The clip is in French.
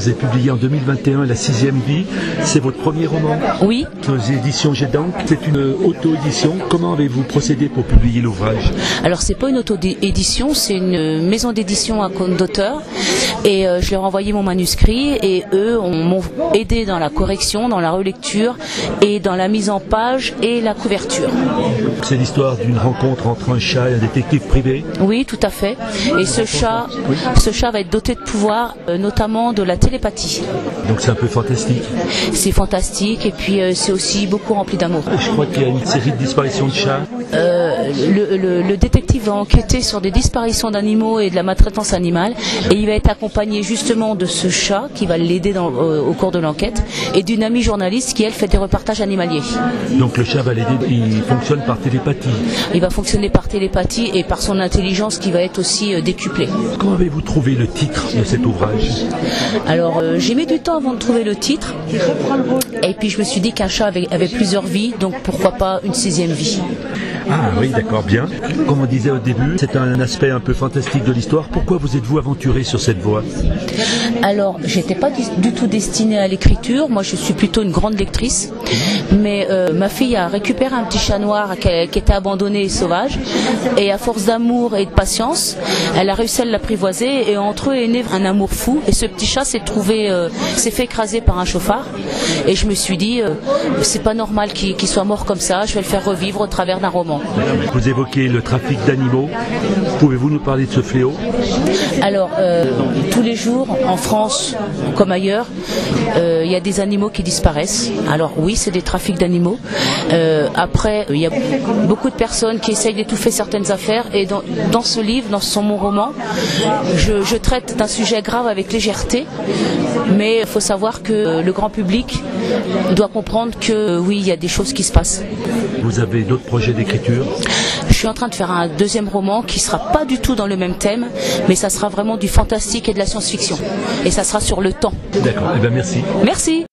Vous avez publié en 2021 La sixième vie. C'est votre premier roman? Oui. Aux éditions Gédanque. C'est une auto-édition. Comment avez-vous procédé pour publier l'ouvrage? Alors c'est pas une auto-édition, c'est une maison d'édition à compte d'auteur. Et je leur ai envoyé mon manuscrit et eux m'ont aidé dans la correction, dans la relecture et dans la mise en page et la couverture. C'est l'histoire d'une rencontre entre un chat et un détective privé? Oui, tout à fait. Et ce chat va être doté de pouvoirs, notamment de la télépathie. Donc c'est un peu fantastique. C'est fantastique et puis c'est aussi beaucoup rempli d'amour. Je crois qu'il y a une série de disparitions de chats. Le détective va enquêter sur des disparitions d'animaux et de la maltraitance animale et il va être accompagné justement de ce chat qui va l'aider au cours de l'enquête et d'une amie journaliste qui elle fait des reportages animaliers. Donc le chat va l'aider, il fonctionne par télépathie. Il va fonctionner par télépathie et par son intelligence qui va être aussi décuplée. Comment avez-vous trouvé le titre de cet ouvrage? Alors j'ai mis du temps avant de trouver le titre et puis je me suis dit qu'un chat avait plusieurs vies, donc pourquoi pas une sixième vie. Ah oui, d'accord, bien. Comme on disait au début, c'est un aspect un peu fantastique de l'histoire. Pourquoi vous êtes-vous aventuré sur cette voie? Alors, j'étais pas du tout destinée à l'écriture. Moi, je suis plutôt une grande lectrice. Mais ma fille a récupéré un petit chat noir qui était abandonné et sauvage. Et à force d'amour et de patience, elle a réussi à l'apprivoiser. Et entre eux est né un amour fou. Et ce petit chat s'est fait écraser par un chauffard. Et je me suis dit, c'est pas normal qu'il soit mort comme ça. Je vais le faire revivre au travers d'un roman. Vous évoquez le trafic d'animaux. Pouvez-vous nous parler de ce fléau? Alors, tous les jours, en France comme ailleurs, il y a des animaux qui disparaissent. Alors oui, c'est des trafics d'animaux. Après, il y a beaucoup de personnes qui essayent d'étouffer certaines affaires. Et dans ce livre, mon roman, je traite d'un sujet grave avec légèreté. Mais il faut savoir que le grand public doit comprendre que oui, il y a des choses qui se passent. Vous avez d'autres projets d'écriture? Je suis en train de faire un deuxième roman qui ne sera pas du tout dans le même thème, mais ça sera vraiment du fantastique et de la science-fiction. Et ça sera sur le temps. D'accord, eh bien merci. Merci.